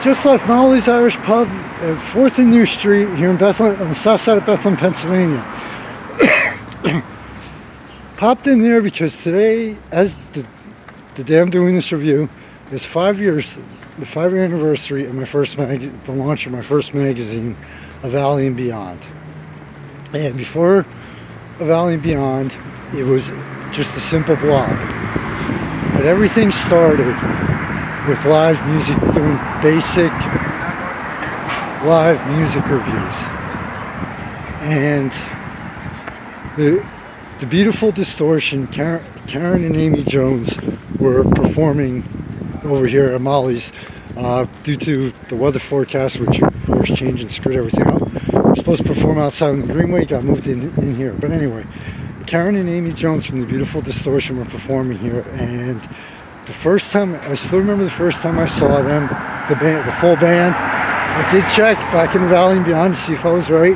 Just left Molly's Irish Pub at 4th and New Street here in Bethlehem, on the south side of Bethlehem, Pennsylvania. Popped in there because today, as the day I'm doing this review, is 5 years, the 5-year anniversary of the launch of my first magazine, A Valley and Beyond. And before A Valley and Beyond, it was just a simple blog. But everything started with live music, doing basic live music reviews. And the beautiful Distortion, Karen and Amy Jones, were performing over here at Molly's due to the weather forecast, which of course changed and screwed everything up. We're supposed to perform outside on the Greenway, got moved in here. But anyway, Karen and Amy Jones from the beautiful Distortion were performing here, and the first time, I still remember the first time I saw them, the full band. I did check back in the Valley and Beyond to see if I was right.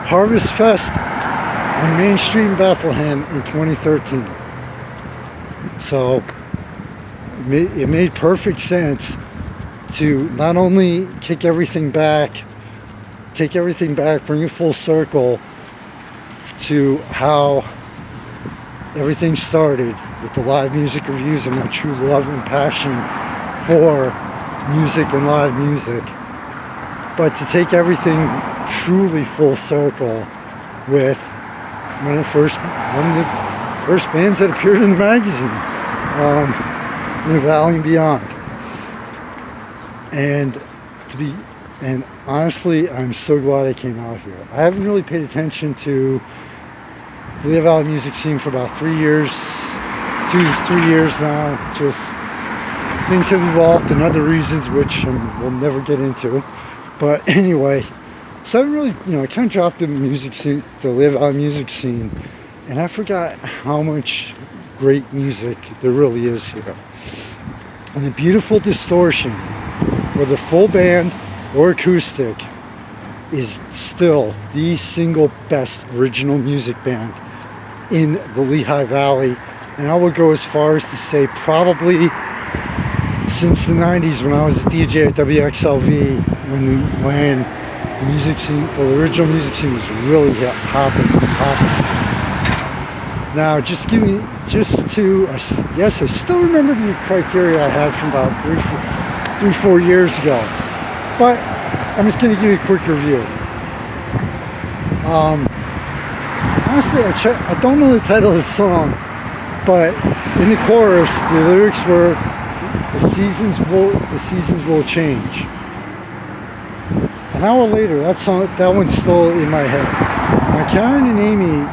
Harvest Fest on Main Street in Bethlehem in 2013. So it made perfect sense to not only take everything back, bring it full circle to how everything started with the live music reviews and my true love and passion for music and live music, but to take everything truly full circle with one of the first bands that appeared in the magazine, in the Valley and Beyond. And honestly, I'm so glad I came out here. I haven't really paid attention to the Lehigh Valley music scene for about 3 years, 2-3 years now. Just things have evolved and other reasons which we'll never get into. But anyway, so I really, I kind of dropped the music scene, the Lehigh Valley music scene, and I forgot how much great music there really is here. And the beautiful Distortion, whether full band or acoustic, is still the single best original music band in the Lehigh Valley. And I would go as far as to say probably since the 90s when I was a DJ at WXLV, when the music scene, the original music scene was really popping. Now, yes, I still remember the criteria I had from about 3-4 years ago, but I'm just going to give you a quick review. Honestly, I don't know the title of the song, but in the chorus, the lyrics were, the seasons will change. An hour later, that one's still in my head. Now, Karen and Amy,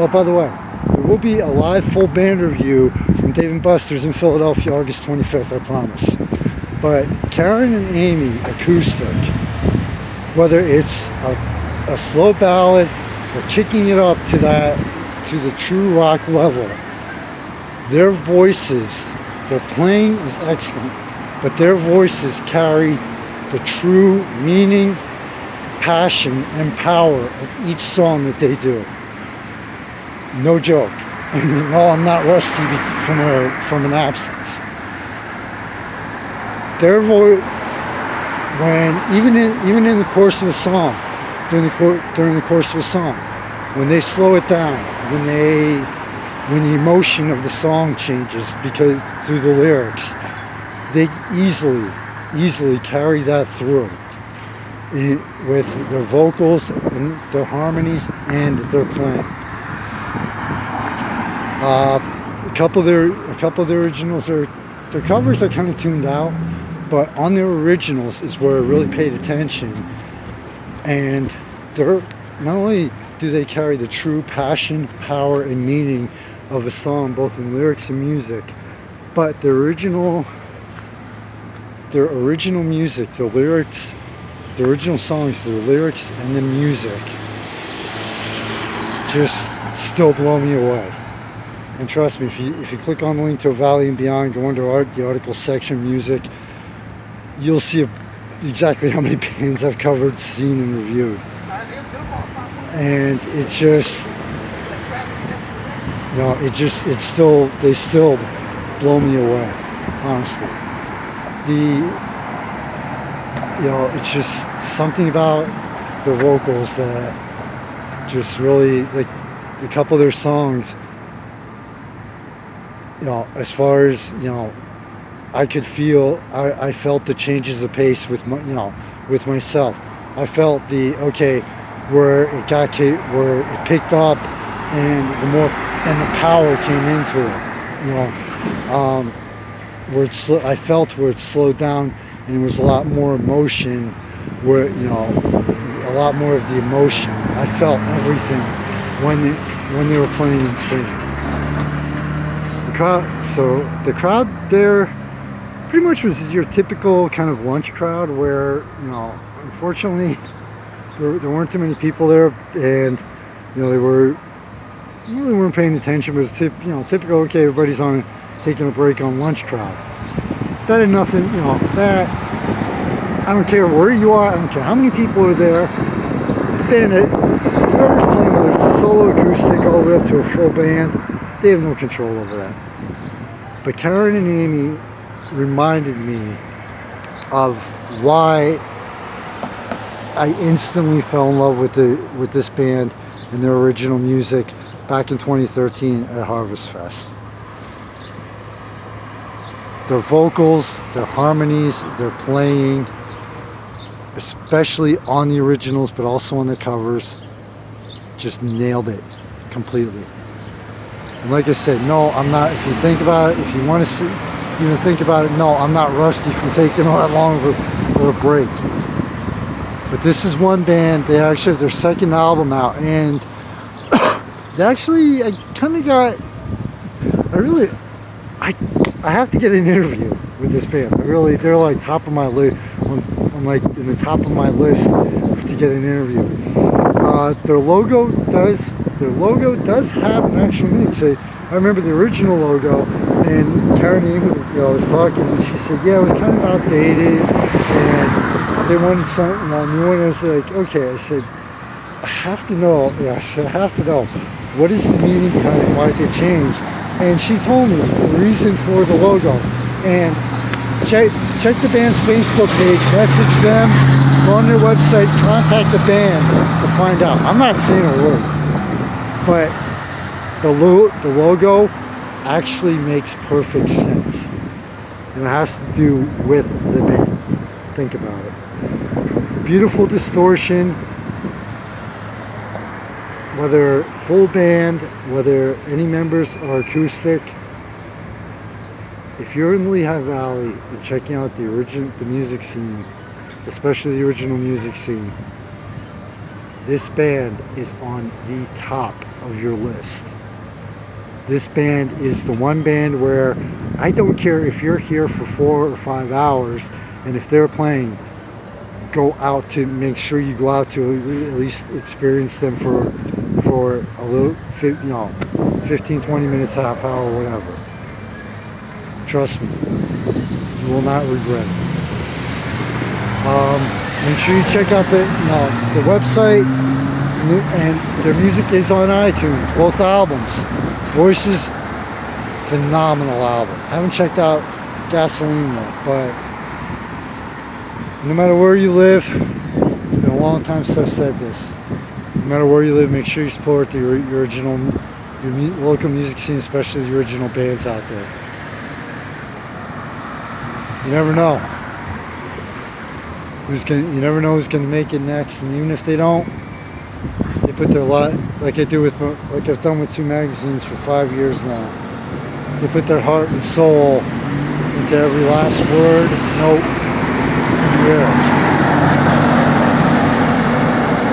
by the way, there will be a live full band review from Dave & Buster's in Philadelphia, August 25th, I promise. But Karen and Amy, acoustic, whether it's a slow ballad or kicking it up to the true rock level, their voices, their playing is excellent, but their voices carry the true meaning, passion, and power of each song that they do. No joke. And no, I'm not rusty from an absence. Their voice, even in the course of a song, during the course of a song, when they slow it down, when the emotion of the song changes because through the lyrics, they easily carry that through with their vocals and their harmonies and their playing. A couple of their originals their covers are kind of tuned out, but on their originals is where I really paid attention. And not only do they carry the true passion, power, and meaning of the song, both in lyrics and music, but their original music, the lyrics, the original songs, the lyrics and the music just still blow me away. And trust me, if you click on the link to A Valley and Beyond, go into the article section, music, you'll see exactly how many bands I've covered, seen, and reviewed. And it's just, they still blow me away, honestly. it's just something about the vocals that just really, like a couple of their songs, as far as, I could feel, I felt the changes of pace with with myself. I felt where where it picked up, and the power came into it, I felt where it slowed down, and there was a lot more emotion, where, a lot more of the emotion. I felt everything when they were playing and singing. The crowd there pretty much was your typical kind of lunch crowd, where, unfortunately there weren't too many people there, and they weren't paying attention. But it was typical, okay, everybody's taking a break on lunch crowd. That had nothing, that, I don't care where you are, I don't care how many people are there. The band, whoever's playing, whether it's a solo acoustic all the way up to a full band, they have no control over that. But Karen and Amy reminded me of why I instantly fell in love with this band and their original music back in 2013 at Harvest Fest. Their vocals, their harmonies, their playing, especially on the originals but also on the covers, just nailed it completely. And like I said, no, I'm not, if you think about it, if you want to even think about it, no, I'm not rusty from taking all that long of a break. But this is one band, they actually have their second album out, and they actually, I have to get an interview with this band. They're like top of my list, I'm like in the top of my list to get an interview. Their logo does have an actual meaning. So I remember the original logo, and Karen was talking, and she said, yeah, it was kind of outdated, and they wanted something new. And I was like, okay. I said, I have to know. Yeah, I said, I have to know, what is the meaning behind it? Why did they change? And she told me the reason for the logo. And check the band's Facebook page, message them, go on their website, contact the band to find out. I'm not saying a word, but the logo actually makes perfect sense, and it has to do with the band. Think about it. Beautiful distortion, whether full band, whether any members are acoustic. If you're in the Lehigh Valley and checking out the music scene, especially the original music scene, this band is on the top of your list. This band is the one band where I don't care if you're here for 4 or 5 hours, and if they're playing, make sure you go out to at least experience them for a little, 15, 20 minutes, half hour, whatever. Trust me, you will not regret it. Make sure you check out the website, and their music is on iTunes, both albums. Voices, phenomenal album. I haven't checked out Gasoline yet, but no matter where you live, it's been a long time since I've said this. No matter where you live, make sure you support the original, your local music scene, especially the original bands out there. You never know. You never know who's gonna make it next, and even if they don't, they put their lot, like I've done with 2 magazines for 5 years now. They put their heart and soul into every last word, note, and lyric.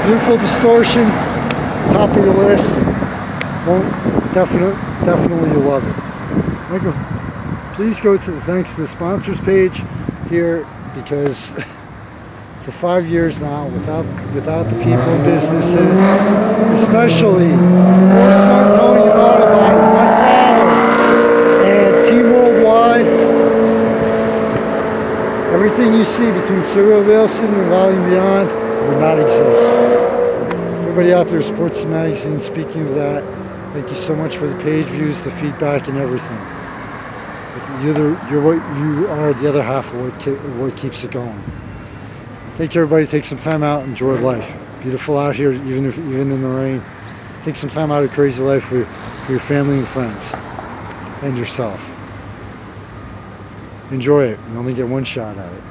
Beautiful Distortion, top of your list. Definitely you'll love it. Please go to the thanks to the sponsors page here, because for 5 years now, without the people and businesses, especially Force Montonian Audubon, my father, and Team Worldwide, everything you see between Serial Wilson and Volume Beyond would not exist. Everybody out there supports the magazine. Speaking of that, thank you so much for the page views, the feedback, and everything. You are the other half of what keeps it going. Take everybody, take some time out, enjoy life. Beautiful out here, even in the rain. Take some time out of crazy life for your family and friends and yourself. Enjoy it. You only get one shot at it.